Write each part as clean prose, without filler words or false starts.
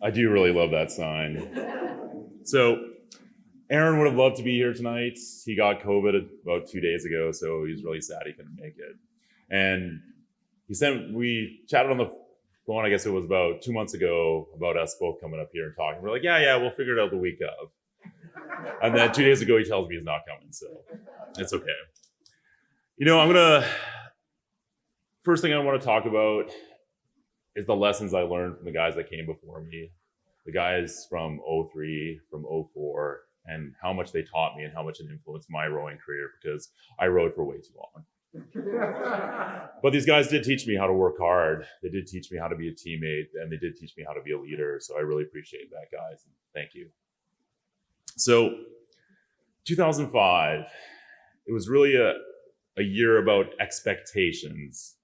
I do really love that sign. So Aaron would have loved to be here tonight. He got COVID about 2 days ago, so he's really sad he couldn't make it. And we chatted on the phone, I guess it was about 2 months ago, about us both coming up here and talking. We're like, yeah, we'll figure it out the week of. And then 2 days ago, he tells me he's not coming, so it's okay. First thing I want to talk about is the lessons I learned from the guys that came before me, the guys from 03, from 04, and how much they taught me and how much it influenced my rowing career, because I rowed for way too long. But these guys did teach me how to work hard. They did teach me how to be a teammate, and they did teach me how to be a leader. So I really appreciate that, guys. Thank you. So 2005, it was really a year about expectations.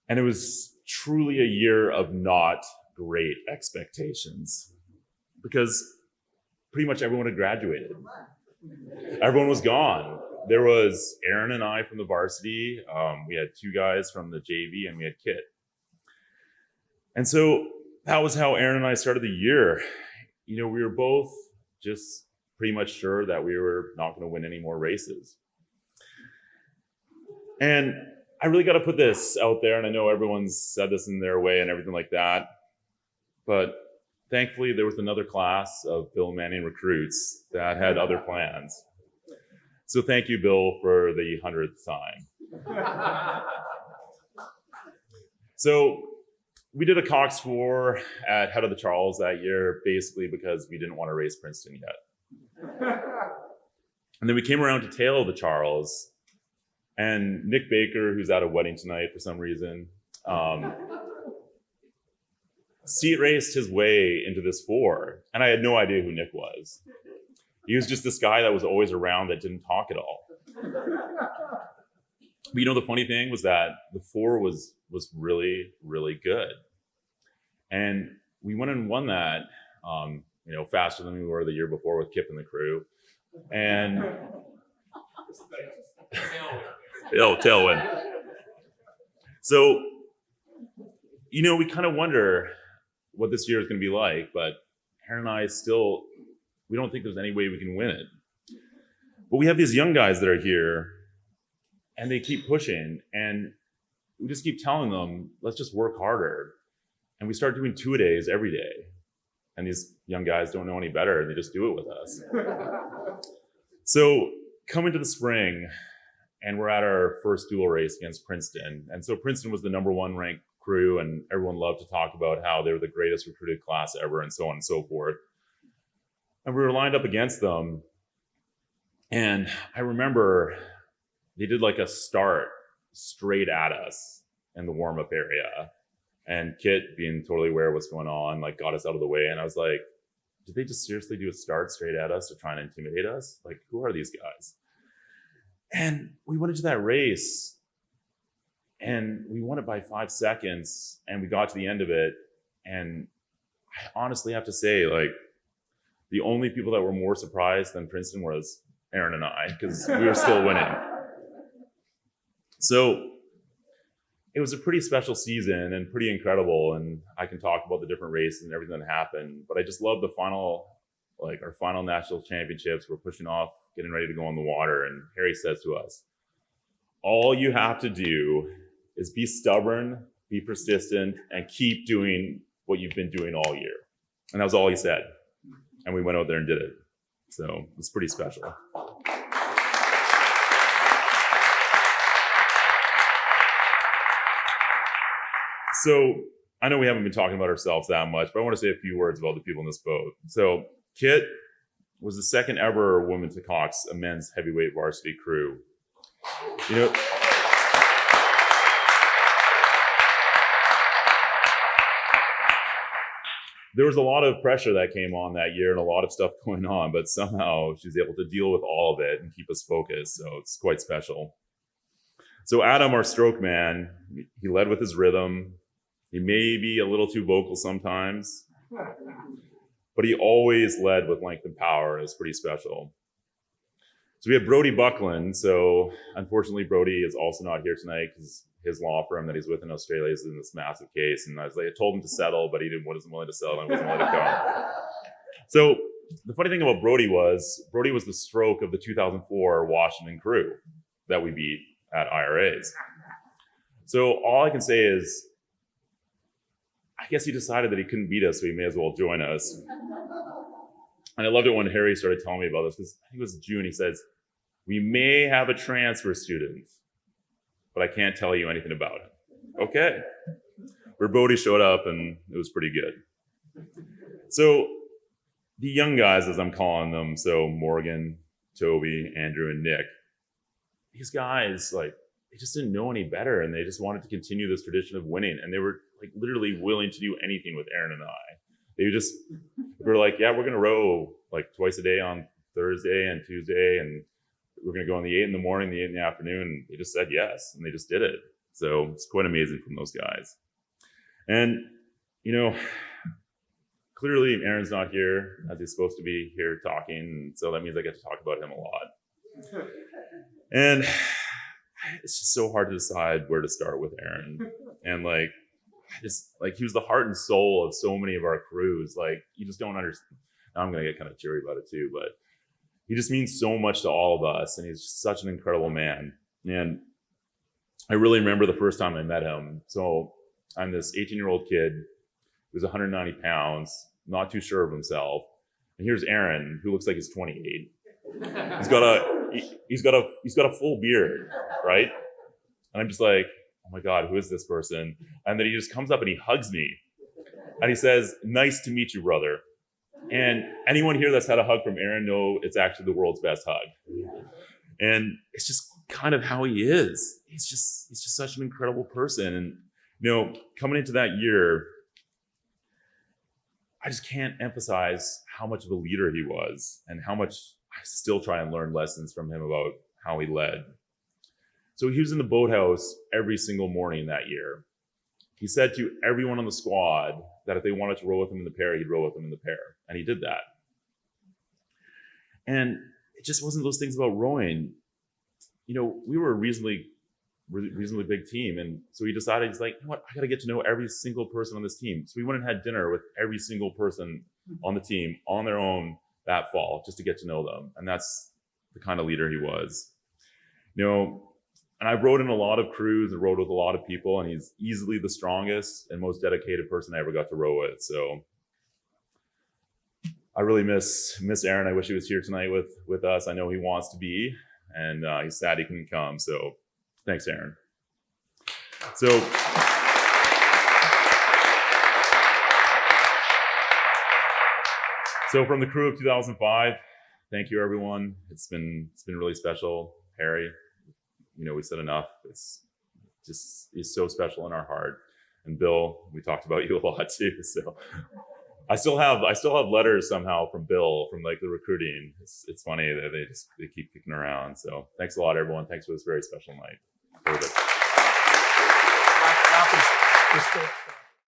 And it was truly a year of not great expectations, because pretty much everyone had graduated. Everyone was gone. There was Aaron and I from the Varsity. We had 2 guys from the JV, and we had Kit. And so that was how Aaron and I started the year. We were both just pretty much sure that we were not going to win any more races. And I really got to put this out there, and I know everyone's said this in their way and everything like that, but thankfully there was another class of Bill Manning recruits that had other plans. So thank you, Bill, for the 100th time. So we did a Cox 4 at Head of the Charles that year, basically because we didn't want to race Princeton yet. And then we came around to Tail of the Charles, and Nick Baker, who's at a wedding tonight for some reason, seat raced his way into this 4. And I had no idea who Nick was. He was just this guy that was always around that didn't talk at all. But the funny thing was that the 4 was really, really good. And we went and won that, faster than we were the year before with Kip and the crew. And tailwind. So, we kind of wonder what this year is going to be like, but Aaron and I we don't think there's any way we can win it. But we have these young guys that are here, and they keep pushing, and we just keep telling them, let's just work harder. And we start doing 2-a-days every day. And these young guys don't know any better, and they just do it with us. So coming to the spring, and we're at our first dual race against Princeton. And so Princeton was the #1 ranked crew, and everyone loved to talk about how they were the greatest recruited class ever, and so on and so forth. And we were lined up against them. And I remember they did like a start straight at us in the warm-up area. And Kit, being totally aware of what's going on, got us out of the way. And I was like, did they just seriously do a start straight at us to try and intimidate us? Who are these guys? And we went into that race, and we won it by 5 seconds, and we got to the end of it. And I honestly have to say, the only people that were more surprised than Princeton was Aaron and I, because we were still winning. So it was a pretty special season and pretty incredible. And I can talk about the different races and everything that happened, but I just love the final, our final national championships. We're pushing off, getting ready to go on the water. And Harry says to us, all you have to do is be stubborn, be persistent, and keep doing what you've been doing all year. And that was all he said. And we went out there and did it. So it's pretty special. So I know we haven't been talking about ourselves that much, but I want to say a few words about the people in this boat. So Kit was the second ever woman to Cox, a men's heavyweight varsity crew. There was a lot of pressure that came on that year and a lot of stuff going on, but somehow she was able to deal with all of it and keep us focused. So it's quite special. So Adam, our stroke man, he led with his rhythm. He may be a little too vocal sometimes, but he always led with length and power. It was pretty special. So we had Brody Buckland. So unfortunately, Brody is also not here tonight because his law firm that he's with in Australia is in this massive case. And I was like, I told him to settle, but he wasn't willing to settle and wasn't willing to come. So the funny thing about Brody was the stroke of the 2004 Washington crew that we beat at IRAs. So all I can say is, I guess he decided that he couldn't beat us, so he may as well join us. And I loved it when Harry started telling me about this, because I think it was June. He says, we may have a transfer student, but I can't tell you anything about it. Okay. Where Bodie showed up, and it was pretty good. So the young guys, as I'm calling them, so Morgan, Toby, Andrew, and Nick, these guys, like, they just didn't know any better, and they just wanted to continue this tradition of winning, and they were like literally willing to do anything with Aaron and I. They were like, yeah, we're gonna row like twice a day on Thursday and Tuesday, and we're gonna go on the 8 in the morning, the 8 in the afternoon. And they just said yes, and they just did it. So it's quite amazing from those guys. And you know, clearly Aaron's not here as he's supposed to be here talking, and so that means I get to talk about him a lot. And it's just so hard to decide where to start with Aaron. And like, he was the heart and soul of so many of our crews. Like, you just don't understand. Now I'm going to get kind of teary about it too, but he just means so much to all of us. And he's just such an incredible man. And I really remember the first time I met him. So I'm this 18-year-old kid who's 190 pounds, not too sure of himself. And here's Aaron, who looks like he's 28. He's got a full beard, right? And I'm just like, oh my God, who is this person? And then he just comes up and he hugs me. And he says, nice to meet you, brother. And anyone here that's had a hug from Aaron know it's actually the world's best hug. And it's just kind of how he is. He's just such an incredible person. And you know, coming into that year, I just can't emphasize how much of a leader he was and how much I still try and learn lessons from him about how he led. So he was in the boathouse every single morning that year. He said to everyone on the squad that if they wanted to row with him in the pair, he'd row with them in the pair. And he did that. And it just wasn't those things about rowing. You know, we were a reasonably big team. And so he decided, he's like, you know what, I got to get to know every single person on this team. So we went and had dinner with every single person on the team on their own that fall, just to get to know them. And that's the kind of leader he was. You know, and I've rowed in a lot of crews and rowed with a lot of people, and he's easily the strongest and most dedicated person I ever got to row with. So I really miss Aaron. I wish he was here tonight with us. I know he wants to be, and he's sad he couldn't come. So thanks, Aaron. So from the crew of 2005, thank you, everyone. It's been really special. Harry, you know, we said enough. It's just, he's so special in our heart. And Bill, we talked about you a lot too. So I still have letters somehow from Bill from like the recruiting. It's funny that they keep kicking around. So thanks a lot, everyone. Thanks for this very special night.